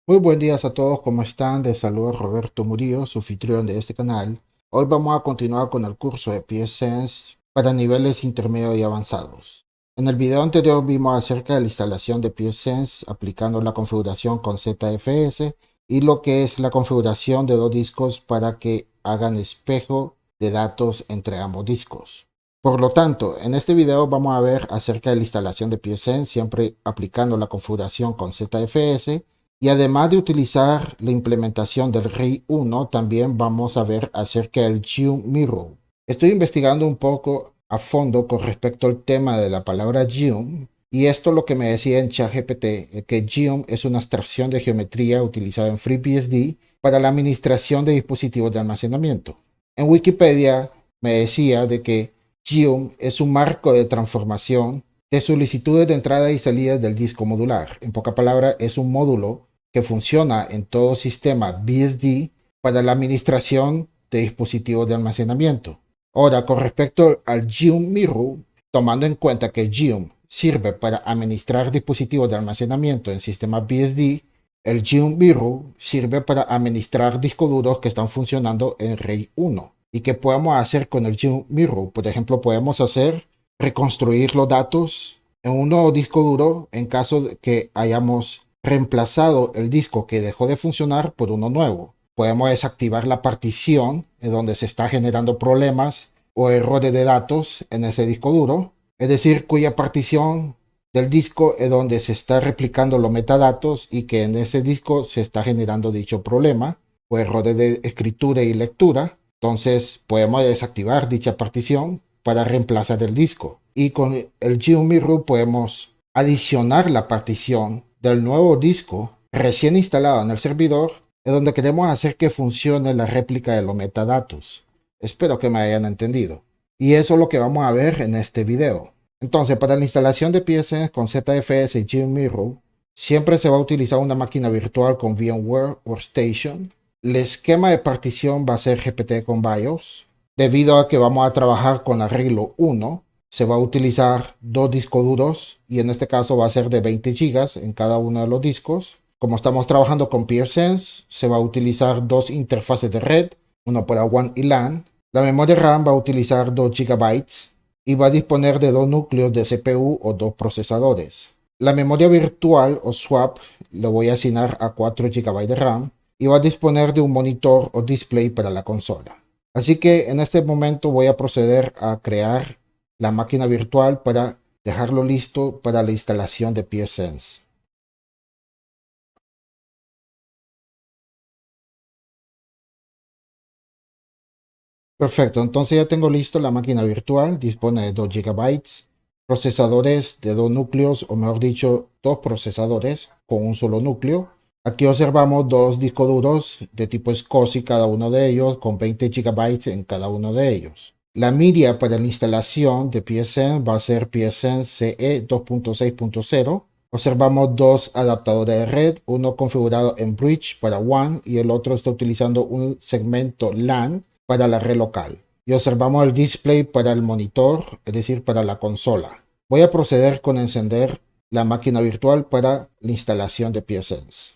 Muy buen día a todos, ¿cómo están? Les saluda Roberto Murillo, su anfitrión de este canal. Hoy vamos a continuar con el curso de psSense para niveles intermedios y avanzados. En el video anterior vimos acerca de la instalación de psSense aplicando la configuración con ZFS y lo que es la configuración de dos discos para que hagan espejo de datos entre ambos discos. Por lo tanto, en este video vamos a ver acerca de la instalación de psSense siempre aplicando la configuración con ZFS. Y además de utilizar la implementación del RAID 1, también vamos a ver acerca del Geom Mirror. Estoy investigando un poco a fondo con respecto al tema de la palabra Geom, y esto lo que me decía en ChatGPT, que Geom es una abstracción de geometría utilizada en FreeBSD para la administración de dispositivos de almacenamiento. En Wikipedia me decía de que Geom es un marco de transformación de solicitudes de entrada y salida del disco modular. En pocas palabras, es un módulo que funciona en todo sistema BSD para la administración de dispositivos de almacenamiento. Ahora, con respecto al Geom Mirror, tomando en cuenta que Geom sirve para administrar dispositivos de almacenamiento en sistemas BSD, el Geom Mirror sirve para administrar discos duros que están funcionando en RAID 1. ¿Y qué podemos hacer con el Geom Mirror? Por ejemplo, podemos reconstruir los datos en un nuevo disco duro en caso de que hayamos reemplazado el disco que dejó de funcionar por uno nuevo. Podemos desactivar la partición en donde se está generando problemas o errores de datos en ese disco duro, es decir, cuya partición del disco es donde se está replicando los metadatos y que en ese disco se está generando dicho problema o errores de escritura y lectura. Entonces podemos desactivar dicha partición para reemplazar el disco. Y con el Geom Mirror podemos adicionar la partición del nuevo disco recién instalado en el servidor, es donde queremos hacer que funcione la réplica de los metadatos. Espero que me hayan entendido. Y eso es lo que vamos a ver en este video. Entonces, para la instalación de psSense con ZFS y Geom Mirror, siempre se va a utilizar una máquina virtual con VMware Workstation. El esquema de partición va a ser GPT con BIOS. Debido a que vamos a trabajar con arreglo 1, se va a utilizar dos discos duros y en este caso va a ser de 20 GB en cada uno de los discos. Como estamos trabajando con psSense, se va a utilizar dos interfaces de red, uno para WAN y LAN. La memoria RAM va a utilizar 2 GB y va a disponer de dos núcleos de CPU o dos procesadores. La memoria virtual o swap lo voy a asignar a 4 GB de RAM y va a disponer de un monitor o display para la consola. Así que en este momento voy a proceder a crear la máquina virtual para dejarlo listo para la instalación de psSense. Perfecto, entonces ya tengo listo la máquina virtual, dispone de 2 GB, procesadores de dos núcleos, o mejor dicho, dos procesadores con un solo núcleo. Aquí observamos dos discos duros de tipo SCSI, cada uno de ellos con 20 GB en cada uno de ellos. La media para la instalación de psSense va a ser psSense CE 2.6.0. Observamos dos adaptadores de red, uno configurado en Bridge para WAN y el otro está utilizando un segmento LAN para la red local. Y observamos el display para el monitor, es decir, para la consola. Voy a proceder con encender la máquina virtual para la instalación de psSense.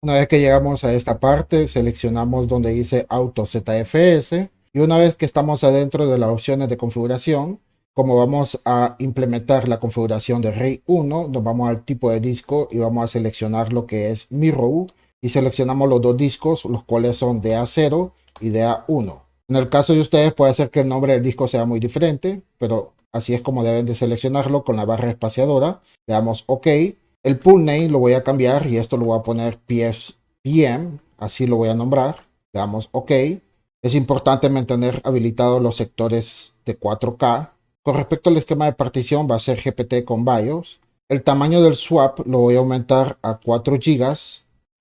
Una vez que llegamos a esta parte, seleccionamos donde dice Auto ZFS y una vez que estamos adentro de las opciones de configuración, como vamos a implementar la configuración de RAID 1, nos vamos al tipo de disco y vamos a seleccionar lo que es Mirror y seleccionamos los dos discos, los cuales son DA0 y DA1. En el caso de ustedes puede ser que el nombre del disco sea muy diferente, pero así es como deben de seleccionarlo con la barra espaciadora. Le damos OK. El pool name lo voy a cambiar y esto lo voy a poner PSPM, así lo voy a nombrar. Le damos OK. Es importante mantener habilitados los sectores de 4K. Con respecto al esquema de partición va a ser GPT con BIOS. El tamaño del swap lo voy a aumentar a 4 GB.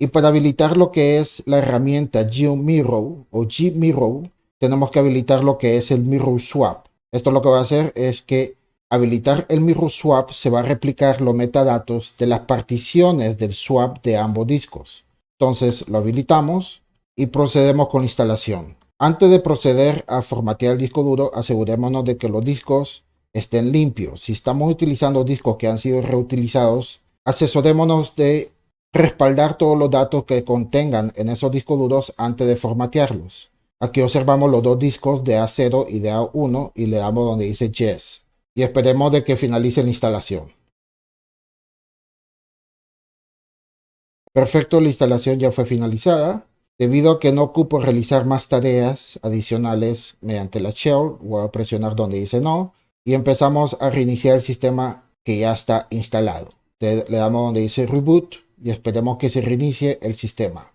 Y para habilitar lo que es la herramienta Geom Mirror o Gmirror, tenemos que habilitar lo que es el Mirror Swap. Esto lo que va a hacer es que habilitar el Mirror Swap se va a replicar los metadatos de las particiones del swap de ambos discos. Entonces lo habilitamos y procedemos con la instalación. Antes de proceder a formatear el disco duro, asegurémonos de que los discos estén limpios. Si estamos utilizando discos que han sido reutilizados, asesorémonos de respaldar todos los datos que contengan en esos discos duros antes de formatearlos. Aquí observamos los dos discos de A0 y de A1 y le damos donde dice Yes. Y esperemos de que finalice la instalación. Perfecto, la instalación ya fue finalizada. Debido a que no ocupo realizar más tareas adicionales mediante la shell, voy a presionar donde dice no y empezamos a reiniciar el sistema que ya está instalado. Le damos donde dice reboot y esperemos que se reinicie el sistema.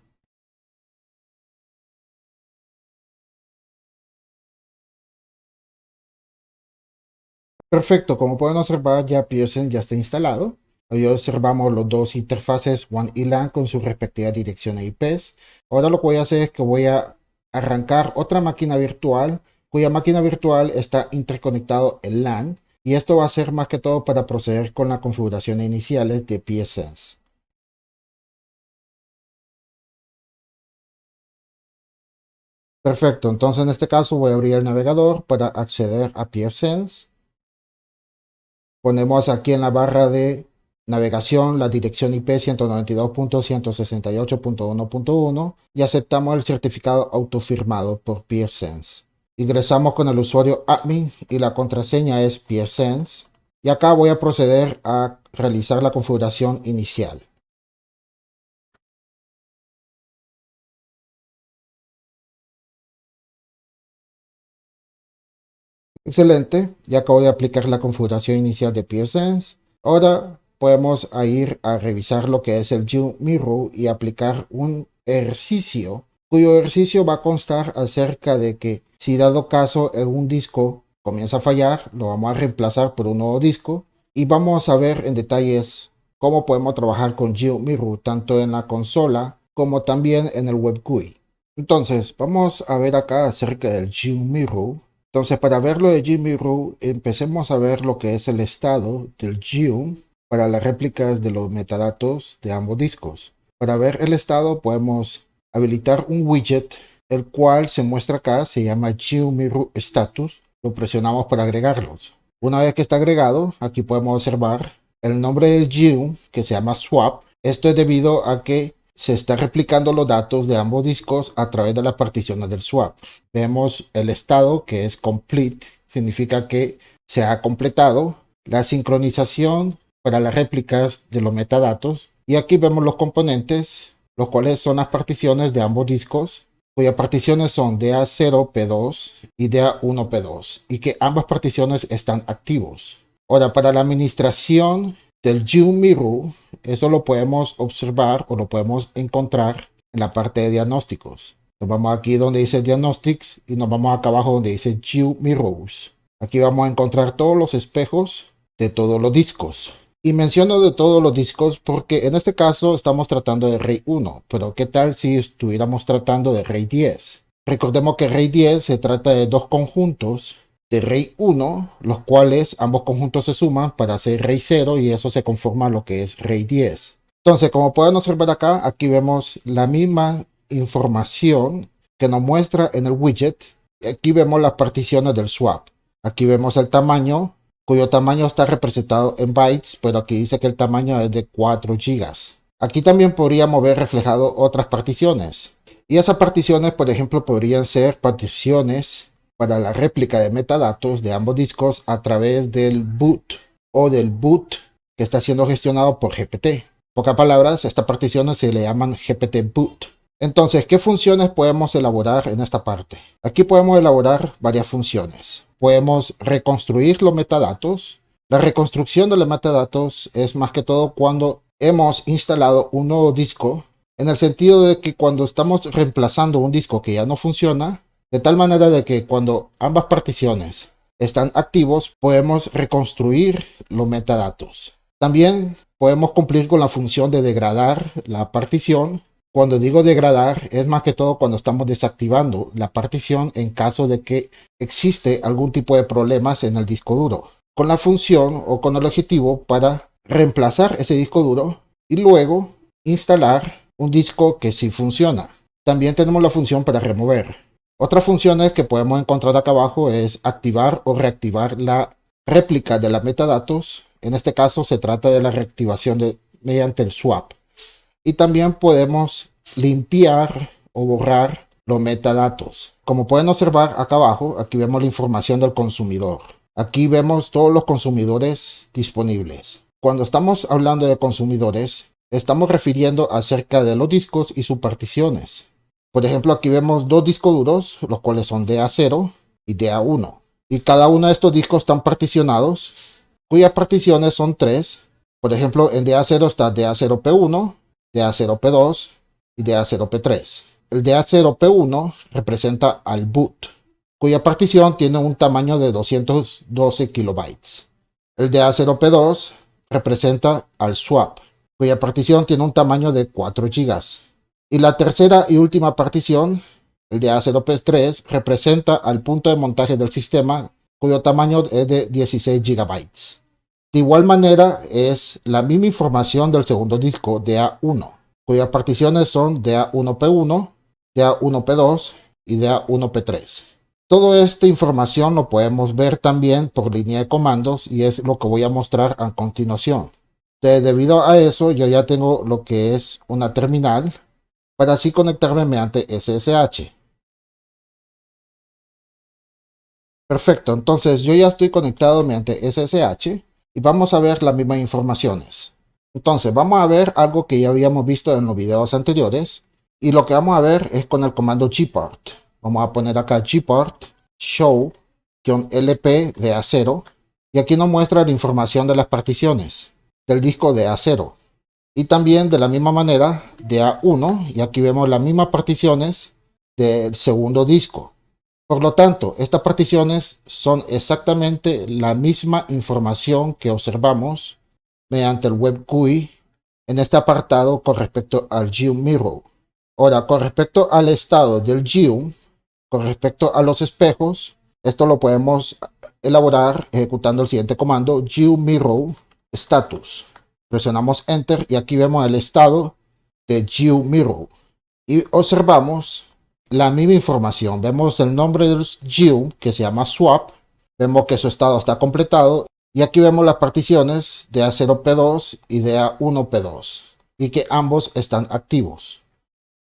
Perfecto, como pueden observar ya Pearson ya está instalado. Hoy observamos los dos interfaces WAN y LAN con sus respectivas direcciones IPs. Ahora lo que voy a hacer es que voy a arrancar otra máquina virtual cuya máquina virtual está interconectado en LAN y esto va a ser más que todo para proceder con las configuraciones iniciales de pfSense. Perfecto, entonces en este caso voy a abrir el navegador para acceder a pfSense. Ponemos aquí en la barra de navegación la dirección IP 192.168.1.1 y aceptamos el certificado autofirmado por pfSense. Ingresamos con el usuario admin y la contraseña es pfSense. Y acá voy a proceder a realizar la configuración inicial. Excelente, ya acabo de aplicar la configuración inicial de pfSense. Ahora podemos ir a revisar lo que es el GeoMirror y aplicar un ejercicio cuyo ejercicio va a constar acerca de que si dado caso un disco comienza a fallar, lo vamos a reemplazar por un nuevo disco y vamos a ver en detalles cómo podemos trabajar con GeoMirror tanto en la consola como también en el web GUI. Entonces vamos a ver acá acerca del GeoMirror. Entonces, para ver lo de GeoMirror, empecemos a ver lo que es el estado del Geo para las réplicas de los metadatos de ambos discos. Para ver el estado podemos habilitar un widget, el cual se muestra acá, se llama GeoMirror Status. Lo presionamos para agregarlos. Una vez que está agregado, aquí podemos observar el nombre del Geo, que se llama Swap. Esto es debido a que se está replicando los datos de ambos discos a través de las particiones del swap. Vemos el estado que es complete, significa que se ha completado la sincronización para las réplicas de los metadatos. Y aquí vemos los componentes, los cuales son las particiones de ambos discos, cuyas particiones son DA0P2 y DA1P2, y que ambas particiones están activos. Ahora, para la administración del GeoMirror, eso lo podemos observar o lo podemos encontrar en la parte de diagnósticos. Nos vamos aquí donde dice Diagnostics y nos vamos acá abajo donde dice GeoMirrors. Aquí vamos a encontrar todos los espejos de todos los discos. Y menciono de todos los discos porque en este caso estamos tratando de RAID 1, pero ¿qué tal si estuviéramos tratando de RAID 10? Recordemos que RAID 10 se trata de dos conjuntos de RAID 1, los cuales ambos conjuntos se suman para hacer RAID 0 y eso se conforma a lo que es RAID 10. Entonces, como pueden observar acá, aquí vemos la misma información que nos muestra en el widget. Aquí vemos las particiones del swap. Aquí vemos el tamaño, cuyo tamaño está representado en bytes, pero aquí dice que el tamaño es de 4 GB. Aquí también podríamos ver reflejado otras particiones. Y esas particiones, por ejemplo, podrían ser particiones para la réplica de metadatos de ambos discos a través del boot o del boot que está siendo gestionado por GPT. En pocas palabras, estas particiones se le llaman GPT boot. Entonces, ¿qué funciones podemos elaborar en esta parte? Aquí podemos elaborar varias funciones. Podemos reconstruir los metadatos. La reconstrucción de los metadatos es más que todo cuando hemos instalado un nuevo disco, en el sentido de que cuando estamos reemplazando un disco que ya no funciona, de tal manera de que cuando ambas particiones están activos, podemos reconstruir los metadatos. También podemos cumplir con la función de degradar la partición. Cuando digo degradar, es más que todo cuando estamos desactivando la partición en caso de que existe algún tipo de problemas en el disco duro, con la función o con el objetivo para reemplazar ese disco duro y luego instalar un disco que sí funciona. También tenemos la función para remover. Otras funciones que podemos encontrar acá abajo es activar o reactivar la réplica de la metadatos. En este caso se trata de la reactivación mediante el swap. Y también podemos limpiar o borrar los metadatos. Como pueden observar acá abajo, aquí vemos la información del consumidor. Aquí vemos todos los consumidores disponibles. Cuando estamos hablando de consumidores, estamos refiriendo acerca de los discos y sus particiones. Por ejemplo, aquí vemos dos discos duros, los cuales son DA0 y DA1. Y cada uno de estos discos están particionados, cuyas particiones son tres. Por ejemplo, en DA0 está DA0P1, DA0P2 y DA0P3. El DA0P1 representa al boot, cuya partición tiene un tamaño de 212 kilobytes. El DA0P2 representa al swap, cuya partición tiene un tamaño de 4 gigas. Y la tercera y última partición, el DA0P3, representa al punto de montaje del sistema, cuyo tamaño es de 16 gigabytes. De igual manera, es la misma información del segundo disco, DA1, cuyas particiones son DA1P1, DA1P2 y DA1P3. Toda esta información lo podemos ver también por línea de comandos y es lo que voy a mostrar a continuación. Debido a eso, yo ya tengo lo que es una terminal para así conectarme mediante SSH. Perfecto, entonces yo ya estoy conectado mediante SSH y vamos a ver las mismas informaciones. Entonces vamos a ver algo que ya habíamos visto en los videos anteriores y lo que vamos a ver es con el comando gport. Vamos a poner acá gport show-lp DA0 y aquí nos muestra la información de las particiones del disco DA0 y también de la misma manera DA1 y aquí vemos las mismas particiones del segundo disco. Por lo tanto, estas particiones son exactamente la misma información que observamos mediante el web GUI en este apartado con respecto al GEOM Mirror. Ahora, con respecto al estado del GEOM, con respecto a los espejos, esto lo podemos elaborar ejecutando el siguiente comando, GEOM Mirror Status. Presionamos Enter y aquí vemos el estado de GEOM Mirror. Y observamos la misma información. Vemos el nombre del GEOM que se llama swap. Vemos que su estado está completado. Y aquí vemos las particiones de DA0P2 y de DA1P2. Y que ambos están activos.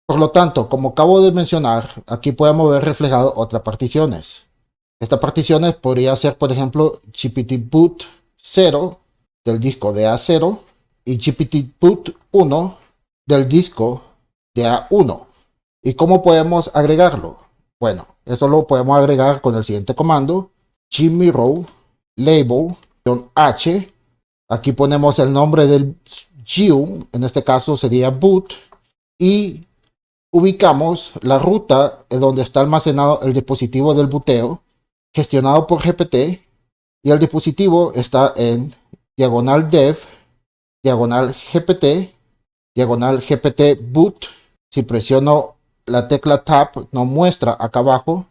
Por lo tanto, como acabo de mencionar, aquí podemos ver reflejado otras particiones. Estas particiones podría ser, por ejemplo, GPT boot 0 del disco DA0 y GPT boot 1 del disco DA1. ¿Y cómo podemos agregarlo? Bueno, eso lo podemos agregar con el siguiente comando, gmirror label-h. Aquí ponemos el nombre del GEOM, en este caso sería boot, y ubicamos la ruta donde está almacenado el dispositivo del booteo, gestionado por GPT, y el dispositivo está en diagonal dev, diagonal GPT, diagonal GPT boot. Si presiono la tecla Tab, nos muestra acá abajo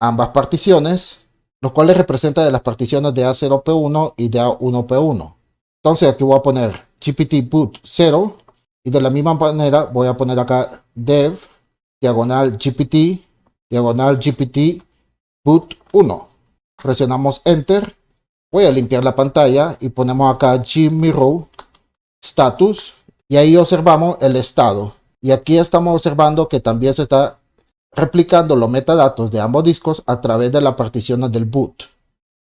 ambas particiones, los cuales representan de las particiones de DA0P1 y de DA1P1. Entonces aquí voy a poner GPT boot 0 y de la misma manera voy a poner acá dev, diagonal GPT, diagonal GPT boot 1. Presionamos Enter. Voy a limpiar la pantalla y ponemos acá gmirror status y ahí observamos el estado. Y aquí estamos observando que también se está replicando los metadatos de ambos discos a través de las particiones del boot.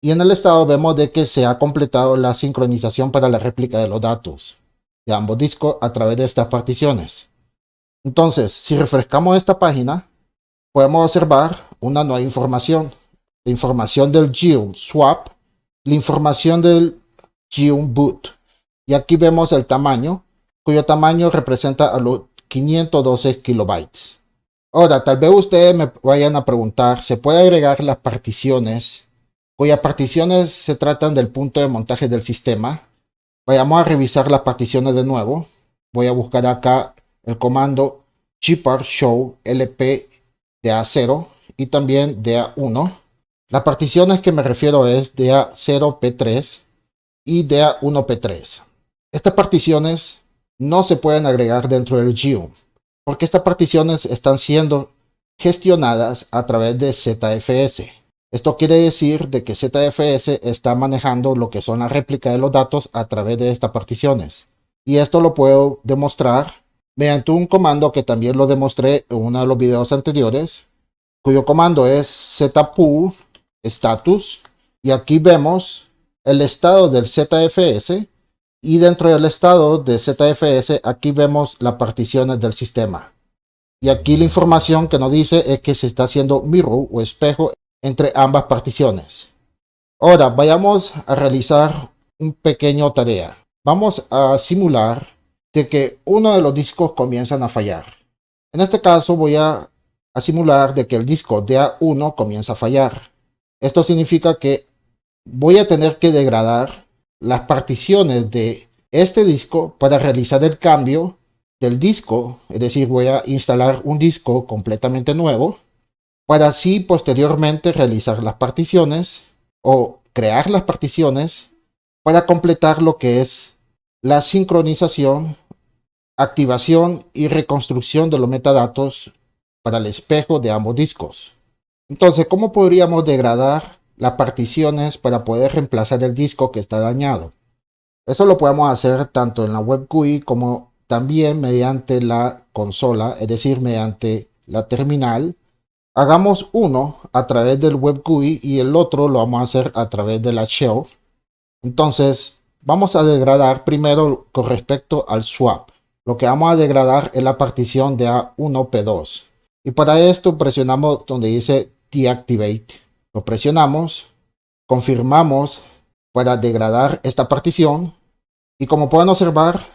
Y en el estado vemos de que se ha completado la sincronización para la réplica de los datos de ambos discos a través de estas particiones. Entonces, si refrescamos esta página, podemos observar una nueva información. La información del GEOM swap, la información del GEOM boot. Y aquí vemos el tamaño, cuyo tamaño representa a los 512 kilobytes. Ahora, tal vez ustedes me vayan a preguntar, ¿se puede agregar las particiones? Cuyas particiones se tratan del punto de montaje del sistema. Vayamos a revisar las particiones de nuevo. Voy a buscar acá el comando gport show lp DA0 y también DA1. Las particiones que me refiero es DA0P3 y DA1P3. Estas particiones no se pueden agregar dentro del GEOM, porque estas particiones están siendo gestionadas a través de ZFS. Esto quiere decir de que ZFS está manejando lo que son la réplica de los datos a través de estas particiones. Y esto lo puedo demostrar mediante un comando que también lo demostré en uno de los videos anteriores, cuyo comando es zpool status. Y aquí vemos el estado del ZFS. Y dentro del estado de ZFS, aquí vemos las particiones del sistema. Y aquí la información que nos dice es que se está haciendo mirror o espejo entre ambas particiones. Ahora vayamos a realizar un pequeño tarea. Vamos a simular de que uno de los discos comienzan a fallar. En este caso voy a simular de que el disco DA1 comienza a fallar. Esto significa que voy a tener que degradar las particiones de este disco para realizar el cambio del disco, es decir, voy a instalar un disco completamente nuevo para así posteriormente realizar las particiones o crear las particiones para completar lo que es la sincronización, activación y reconstrucción de los metadatos para el espejo de ambos discos. Entonces, ¿cómo podríamos degradar las particiones para poder reemplazar el disco que está dañado? Eso lo podemos hacer tanto en la web GUI como también mediante la consola, es decir, mediante la terminal. Hagamos uno a través del web GUI y el otro lo vamos a hacer a través de la shell. Entonces, vamos a degradar primero con respecto al swap. Lo que vamos a degradar es la partición de A1P2. Y para esto presionamos donde dice Deactivate. Lo presionamos, confirmamos para degradar esta partición. Y como pueden observar,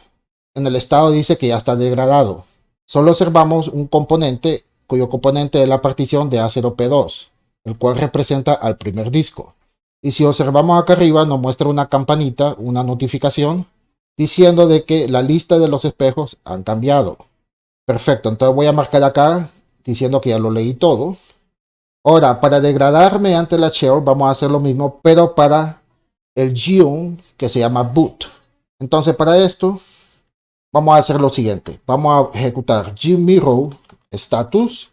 en el estado dice que ya está degradado. Solo observamos un componente cuyo componente es la partición de A0P2, el cual representa al primer disco. Y si observamos acá arriba nos muestra una campanita, una notificación, diciendo de que la lista de los espejos han cambiado. Perfecto, entonces voy a marcar acá diciendo que ya lo leí todo. Ahora, para degradar mediante la shell vamos a hacer lo mismo, pero para el geom que se llama boot. Entonces para esto vamos a hacer lo siguiente. Vamos a ejecutar gmirror status.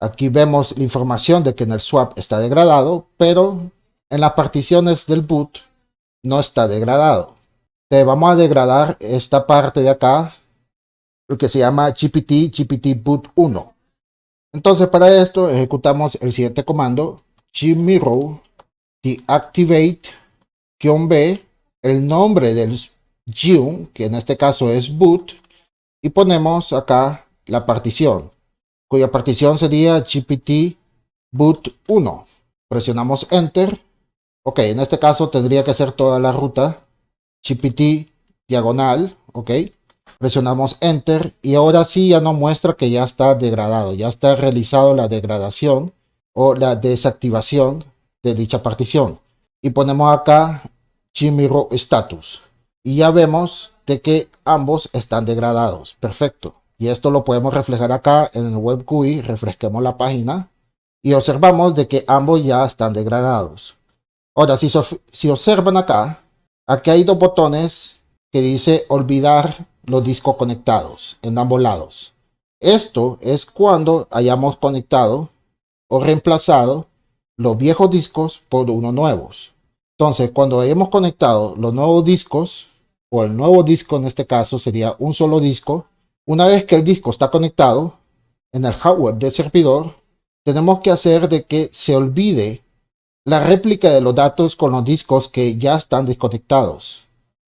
Aquí vemos la información de que en el swap está degradado, pero en las particiones del boot no está degradado. Entonces vamos a degradar esta parte de acá, lo que se llama GPT boot 1. Entonces para esto ejecutamos el siguiente comando, gmirror deactivate-b, el nombre del geom, que en este caso es boot, y ponemos acá la partición, cuya partición sería GPT boot 1. Presionamos enter. Ok, en este caso tendría que ser toda la ruta GPT diagonal. Ok, presionamos enter y ahora sí ya nos muestra que ya está degradado, ya está realizado la degradación o la desactivación de dicha partición. Y ponemos acá gmirror status y ya vemos de que ambos están degradados. Perfecto. Y esto lo podemos reflejar acá en el web GUI. Refresquemos la página y observamos de que ambos ya están degradados. Ahora, si observan acá, aquí hay dos botones que dice olvidar los discos conectados en ambos lados. Esto es cuando hayamos conectado o reemplazado los viejos discos por unos nuevos. Entonces, cuando hayamos conectado los nuevos discos, o el nuevo disco en este caso sería un solo disco, una vez que el disco está conectado en el hardware del servidor, tenemos que hacer de que se olvide la réplica de los datos con los discos que ya están desconectados.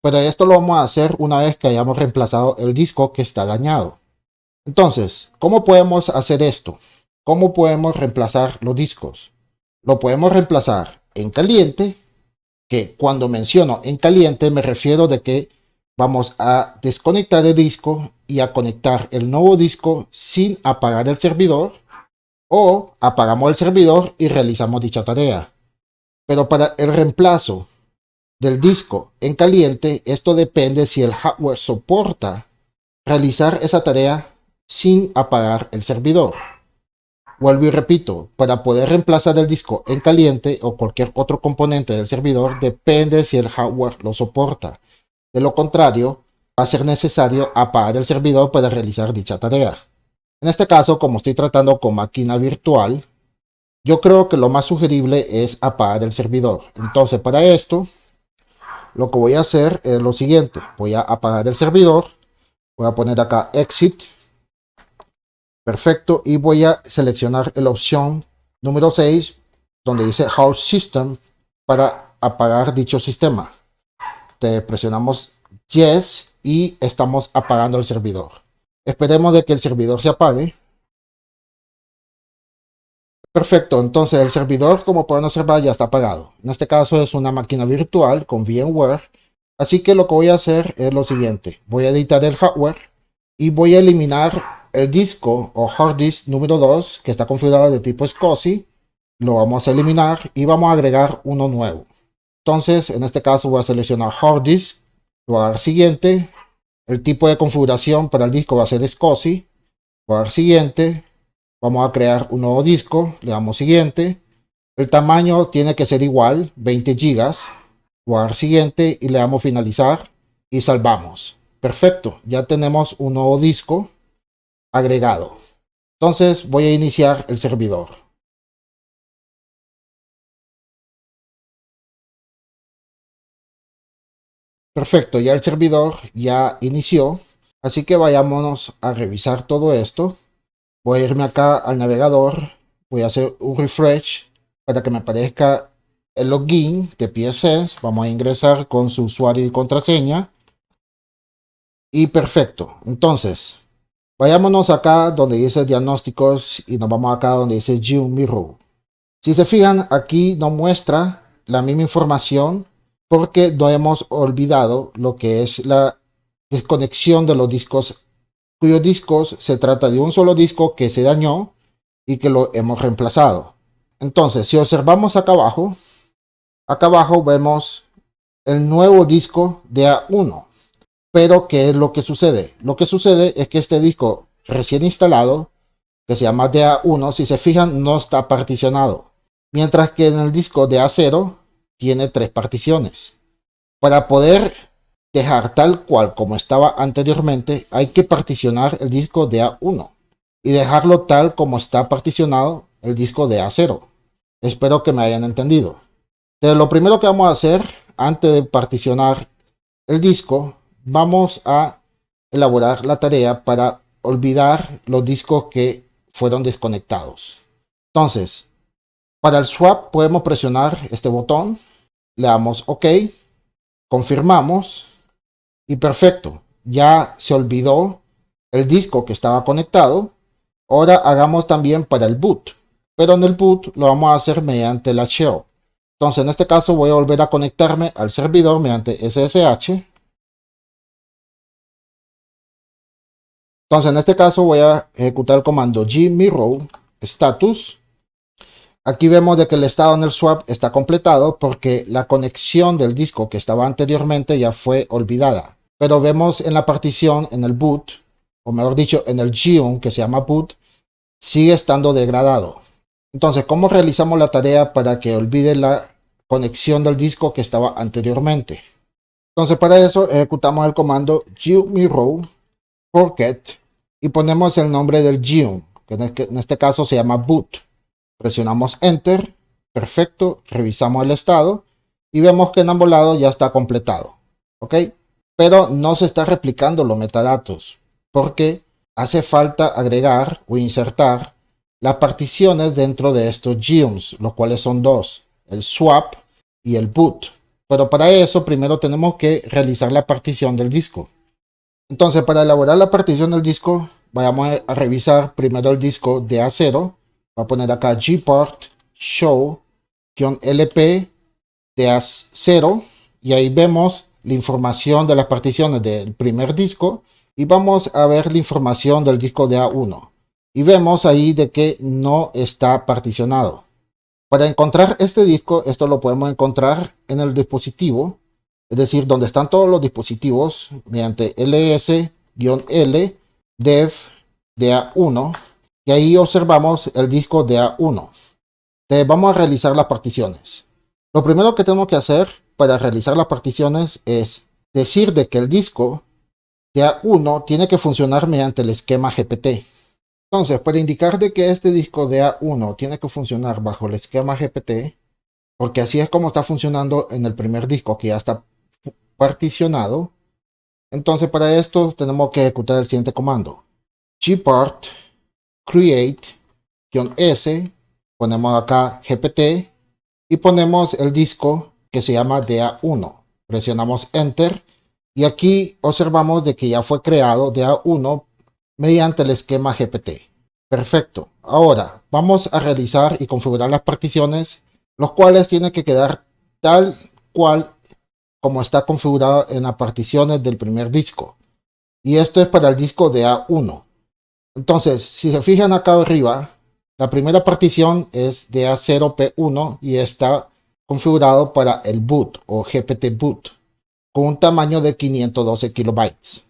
Pero esto lo vamos a hacer una vez que hayamos reemplazado el disco que está dañado. Entonces, ¿cómo podemos hacer esto? ¿Cómo podemos reemplazar los discos? Lo podemos reemplazar en caliente, que cuando menciono en caliente me refiero de que vamos a desconectar el disco y a conectar el nuevo disco sin apagar el servidor, o apagamos el servidor y realizamos dicha tarea. Pero para el reemplazo del disco en caliente, esto depende si el hardware soporta realizar esa tarea sin apagar el servidor. Vuelvo y repito, para poder reemplazar el disco en caliente o cualquier otro componente del servidor, depende si el hardware lo soporta. De lo contrario, va a ser necesario apagar el servidor para realizar dicha tarea. En este caso, como estoy tratando con máquina virtual, Yo creo que lo más sugerible es apagar el servidor. Entonces, para esto, lo que voy a hacer es lo siguiente. Voy a apagar el servidor. Voy a poner acá Exit. Perfecto. Y voy a seleccionar la opción número 6, donde dice Host System, para apagar dicho sistema. Te presionamos Yes y estamos apagando el servidor. Esperemos de que el servidor se apague. Perfecto, entonces el servidor, como pueden observar, ya está apagado. En este caso es una máquina virtual con VMware. Así que lo que voy a hacer es lo siguiente. Voy a editar el hardware y voy a eliminar el disco o hard disk número 2 que está configurado de tipo SCSI. Lo vamos a eliminar y vamos a agregar uno nuevo. Entonces, en este caso voy a seleccionar hard disk. Voy a dar siguiente. El tipo de configuración para el disco va a ser SCSI. Voy a dar siguiente. Vamos a crear un nuevo disco, le damos siguiente. El tamaño tiene que ser igual, 20 gigas. Voy a dar siguiente y le damos finalizar y salvamos. Perfecto, ya tenemos un nuevo disco agregado. Entonces voy a iniciar el servidor. Perfecto, ya el servidor ya inició. Así que vayámonos a revisar todo esto. Voy a irme acá al navegador. Voy a hacer un refresh para que me aparezca el login de PSense. Vamos a ingresar con su usuario y contraseña. Y perfecto. Entonces, vayámonos acá donde dice diagnósticos y nos vamos acá donde dice Geo Mirror. Si se fijan, aquí nos muestra la misma información porque no hemos olvidado lo que es la desconexión de los discos, cuyos discos se trata de un solo disco que se dañó y que lo hemos reemplazado. Entonces, si observamos acá abajo vemos el nuevo disco de A1. Pero, ¿qué es lo que sucede? Lo que sucede es que este disco recién instalado, que se llama DA1, si se fijan, no está particionado. Mientras que en el disco de A0 tiene 3 particiones. Para poder dejar tal cual como estaba anteriormente, hay que particionar el disco de A1 y dejarlo tal como está particionado el disco de A0. Espero que me hayan entendido. Pero lo primero que vamos a hacer antes de particionar el disco, vamos a elaborar la tarea para olvidar los discos que fueron desconectados. Entonces, para el swap podemos presionar este botón, le damos OK, confirmamos y perfecto, ya se olvidó el disco que estaba conectado. Ahora hagamos también para el boot, pero en el boot lo vamos a hacer mediante la shell. Entonces en este caso voy a volver a conectarme al servidor mediante SSH. Entonces en este caso voy a ejecutar el comando gmirrow status. Aquí vemos de que el estado en el swap está completado porque la conexión del disco que estaba anteriormente ya fue olvidada. Pero vemos en la partición, en el boot, o mejor dicho, en el geom que se llama boot, sigue estando degradado. Entonces, ¿cómo realizamos la tarea para que olvide la conexión del disco que estaba anteriormente? Entonces, para eso ejecutamos el comando gmirrow forget y ponemos el nombre del geom, que en este caso se llama boot. Presionamos enter, perfecto, revisamos el estado y vemos que en ambos lados ya está completado, ¿ok? Pero no se está replicando los metadatos porque hace falta agregar o insertar las particiones dentro de estos geoms, los cuales son dos, el swap y el boot. Pero para eso primero tenemos que realizar la partición del disco. Entonces, para elaborar la partición del disco, vayamos a revisar primero el disco de A0. Voy a poner acá gpart show-lp de A0 y ahí vemos la información de las particiones del primer disco y vamos a ver la información del disco de A1 y vemos ahí de que no está particionado. Para encontrar este disco, esto lo podemos encontrar en el dispositivo, es decir, donde están todos los dispositivos mediante ls-l dev de A1 y ahí observamos el disco de A1. Entonces vamos a realizar las particiones. Lo primero que tenemos que hacer para realizar las particiones es decir de que el disco de A1 tiene que funcionar mediante el esquema GPT. Entonces, para indicar de que este disco de A1 tiene que funcionar bajo el esquema GPT, porque así es como está funcionando en el primer disco que ya está particionado, entonces para esto tenemos que ejecutar el siguiente comando: gpart create-s, ponemos acá GPT y ponemos el disco que se llama DA1. Presionamos Enter y aquí observamos de que ya fue creado DA1 mediante el esquema GPT. Perfecto. Ahora vamos a realizar y configurar las particiones, los cuales tienen que quedar tal cual como está configurado en las particiones del primer disco. Y esto es para el disco DA1. Entonces, si se fijan acá arriba, la primera partición es DA0P1 y está configurado para el boot o GPT boot con un tamaño de 512 kilobytes.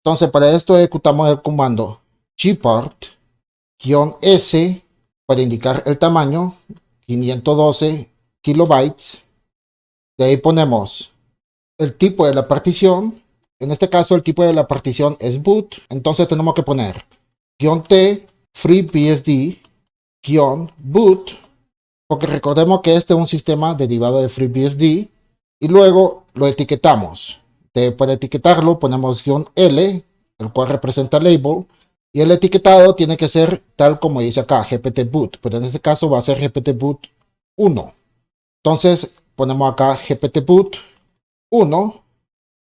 Entonces, para esto ejecutamos el comando gpart-s para indicar el tamaño, 512 kilobytes. De ahí ponemos el tipo de la partición. En este caso, el tipo de la partición es boot. Entonces, tenemos que poner -t FreeBSD -boot, porque recordemos que este es un sistema derivado de FreeBSD, y luego lo etiquetamos. Para etiquetarlo ponemos -l, el cual representa label, y el etiquetado tiene que ser tal como dice acá, GPT boot, pero en este caso va a ser GPT boot 1. Entonces ponemos acá GPT boot 1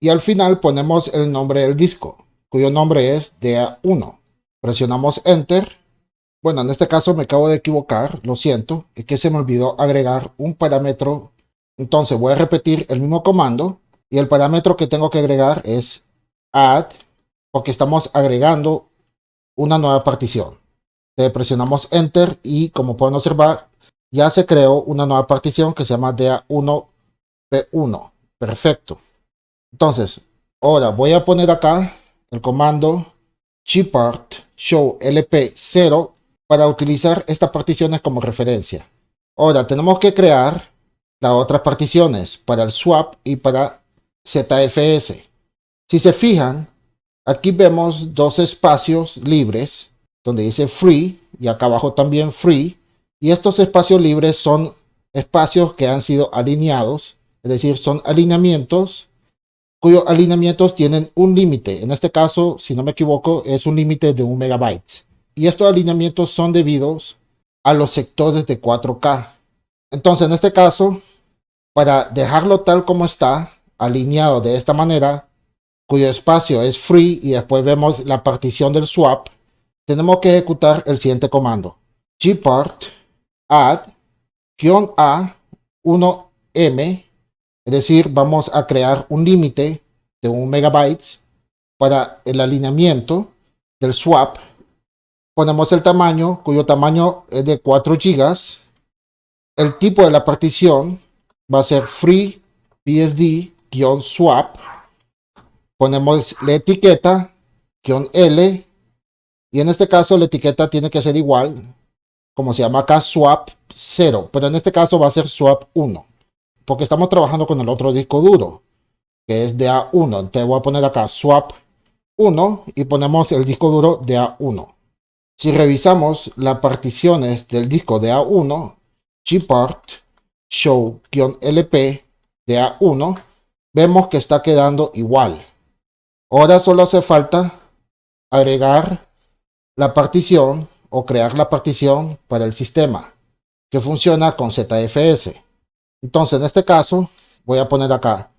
y al final ponemos el nombre del disco, cuyo nombre es DA1. Presionamos Enter. Bueno, en este caso me acabo de equivocar, lo siento, es que se me olvidó agregar un parámetro. Entonces voy a repetir el mismo comando y el parámetro que tengo que agregar es add, porque estamos agregando una nueva partición. Presionamos Enter y como pueden observar, ya se creó una nueva partición que se llama DA1P1. Perfecto. Entonces, ahora voy a poner acá el comando gpart show lp0 para utilizar estas particiones como referencia. Ahora tenemos que crear las otras particiones para el swap y para ZFS. Si se fijan, aquí vemos dos espacios libres donde dice free y acá abajo también free, y estos espacios libres son espacios que han sido alineados, es decir, son alineamientos cuyos alineamientos tienen un límite. En este caso, si no me equivoco, es un límite de 1 megabyte. Y estos alineamientos son debidos a los sectores de 4K. Entonces, en este caso, para dejarlo tal como está, alineado de esta manera, cuyo espacio es free y después vemos la partición del swap, tenemos que ejecutar el siguiente comando: gpart add-a1m. Es decir, vamos a crear un límite de 1 megabyte para el alineamiento del swap. Ponemos el tamaño, cuyo tamaño es de 4 gigas. El tipo de la partición va a ser FreeBSD-swap. Ponemos la etiqueta -l, y en este caso la etiqueta tiene que ser igual, como se llama acá, swap 0, pero en este caso va a ser swap 1. Porque estamos trabajando con el otro disco duro, que es DA1. Entonces voy a poner acá swap 1 y ponemos el disco duro DA1. Si revisamos las particiones del disco DA1, gpart show-lp DA1, vemos que está quedando igual. Ahora solo hace falta agregar la partición o crear la partición para el sistema, que funciona con ZFS. Entonces, en este caso, voy a poner acá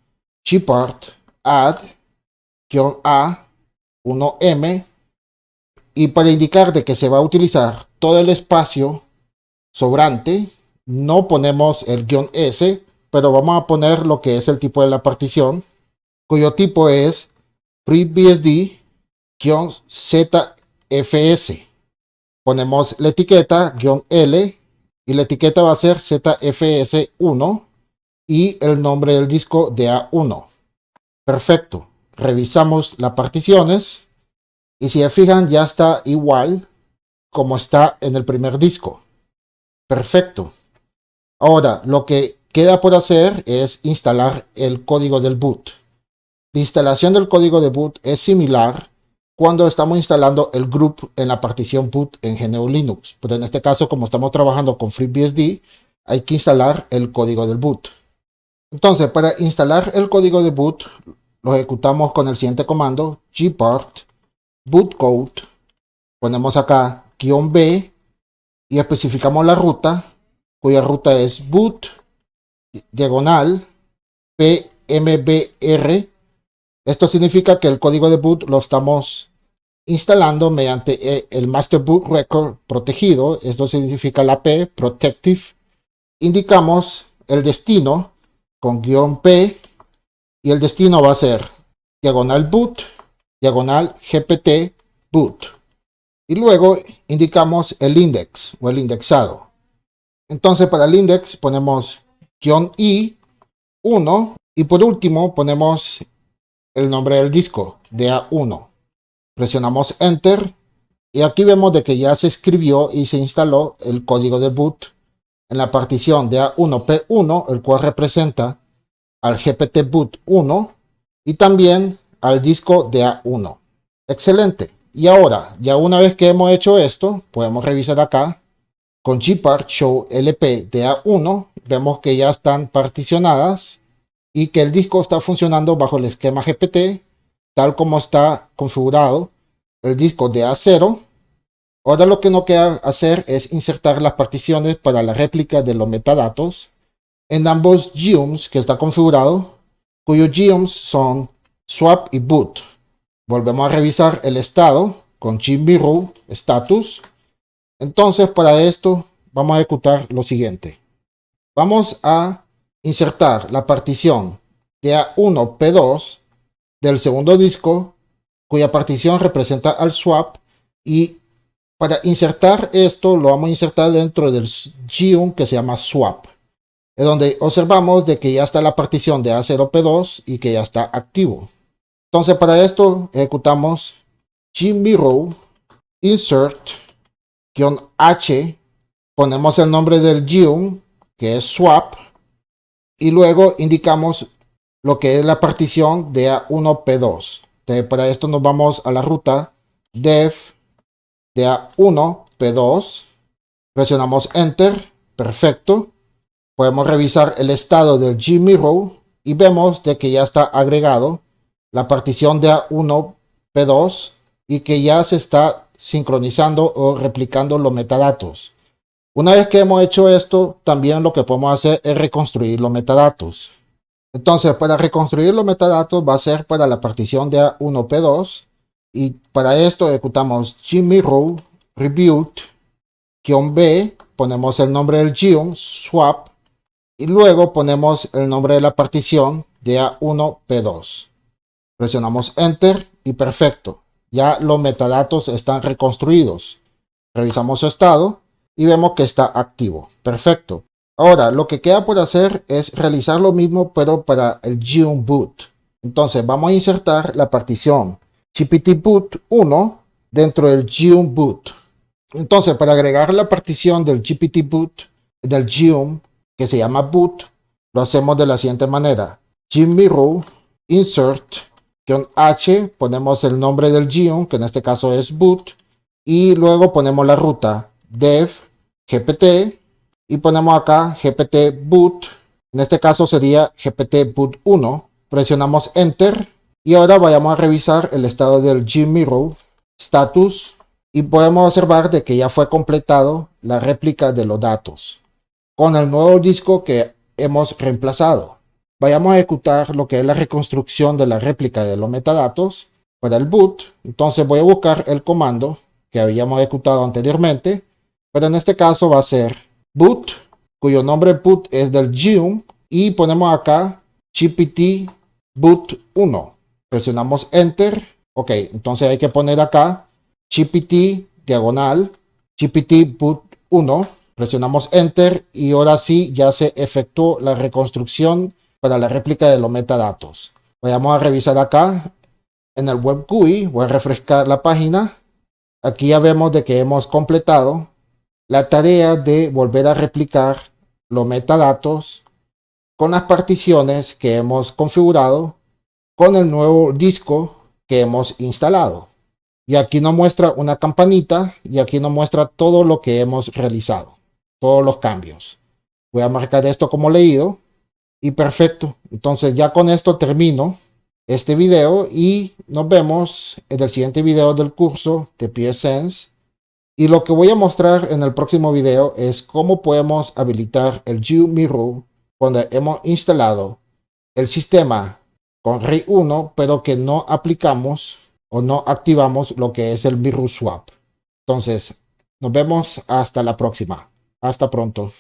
gpart add-a1m, y para indicar de que se va a utilizar todo el espacio sobrante, no ponemos el -s, pero vamos a poner lo que es el tipo de la partición, cuyo tipo es FreeBSD-ZFS. Ponemos la etiqueta -l y la etiqueta va a ser ZFS1 y el nombre del disco DA1. Perfecto. Revisamos las particiones y si se fijan ya está igual como está en el primer disco. Perfecto. Ahora lo que queda por hacer es instalar el código del boot. La instalación del código de boot es similar cuando estamos instalando el group en la partición boot en GNU Linux. Pero en este caso, como estamos trabajando con FreeBSD, hay que instalar el código del boot. Entonces, para instalar el código de boot, lo ejecutamos con el siguiente comando: gpart bootcode. Ponemos acá -b y especificamos la ruta, cuya ruta es boot diagonal pmbr. Esto significa que el código de boot lo estamos instalando mediante el Master Boot Record protegido. Esto significa la P, Protective. Indicamos el destino con -p y el destino va a ser diagonal boot, diagonal gpt boot. Y luego indicamos el index o el indexado. Entonces para el index ponemos -i1 y por último ponemos el nombre del disco, DA1. Presionamos Enter y aquí vemos de que ya se escribió y se instaló el código de boot en la partición DA1P1, el cual representa al GPT boot 1 y también al disco DA1. Excelente. Y ahora, ya una vez que hemos hecho esto, podemos revisar acá con gpart show lp DA1. Vemos que ya están particionadas y que el disco está funcionando bajo el esquema GPT, tal como está configurado el disco DA0. Ahora lo que nos queda hacer es insertar las particiones para la réplica de los metadatos en ambos geums que está configurado, cuyos geums son swap y boot. Volvemos a revisar el estado con gmirror status. Entonces para esto vamos a ejecutar lo siguiente. Vamos a insertar la partición DA1P2 del segundo disco, cuya partición representa al swap, y para insertar esto lo vamos a insertar dentro del geum que se llama swap, es donde observamos de que ya está la partición de A0P2 y que ya está activo. Entonces para esto ejecutamos gmirror insert -h, ponemos el nombre del geum que es swap y luego indicamos lo que es la partición de A1P2. Entonces para esto nos vamos a la ruta def de A1P2, presionamos Enter, perfecto. Podemos revisar el estado del gmirror y vemos de que ya está agregado la partición de A1P2 y que ya se está sincronizando o replicando los metadatos. Una vez que hemos hecho esto, también lo que podemos hacer es reconstruir los metadatos. Entonces, para reconstruir los metadatos va a ser para la partición de A1P2 y para esto ejecutamos gmirror reboot-b, ponemos el nombre del geum swap y luego ponemos el nombre de la partición de A1P2. Presionamos Enter y perfecto. Ya los metadatos están reconstruidos. Revisamos su estado y vemos que está activo. Perfecto. Ahora, lo que queda por hacer es realizar lo mismo, pero para el geum boot. Entonces, vamos a insertar la partición GPT boot 1 dentro del geum boot. Entonces, para agregar la partición del GPT boot del geum que se llama boot, lo hacemos de la siguiente manera: gmirror insert -h, ponemos el nombre del geum, que en este caso es boot, y luego ponemos la ruta def gpt y ponemos acá gpt boot, en este caso sería gpt boot 1. Presionamos Enter y ahora vayamos a revisar el estado del gmirror status y podemos observar de que ya fue completado la réplica de los datos con el nuevo disco que hemos reemplazado. Vayamos a ejecutar lo que es la reconstrucción de la réplica de los metadatos para el boot. Entonces voy a buscar el comando que habíamos ejecutado anteriormente, pero en este caso va a ser boot, cuyo nombre boot es del geum, y ponemos acá gpt boot 1. Presionamos Enter. Ok, entonces hay que poner acá gpt diagonal gpt boot 1. Presionamos Enter y ahora sí ya se efectuó la reconstrucción para la réplica de los metadatos. Vayamos a revisar acá en el web GUI. Voy a refrescar la página. Aquí ya vemos de que hemos completado la tarea de volver a replicar los metadatos con las particiones que hemos configurado con el nuevo disco que hemos instalado. Y aquí nos muestra una campanita y aquí nos muestra todo lo que hemos realizado, todos los cambios. Voy a marcar esto como leído y perfecto. Entonces ya con esto termino este video y nos vemos en el siguiente video del curso de psSense. Y lo que voy a mostrar en el próximo video es cómo podemos habilitar el GUI cuando hemos instalado el sistema con RAID 1, pero que no aplicamos o no activamos lo que es el Mirror Swap. Entonces, nos vemos hasta la próxima. Hasta pronto.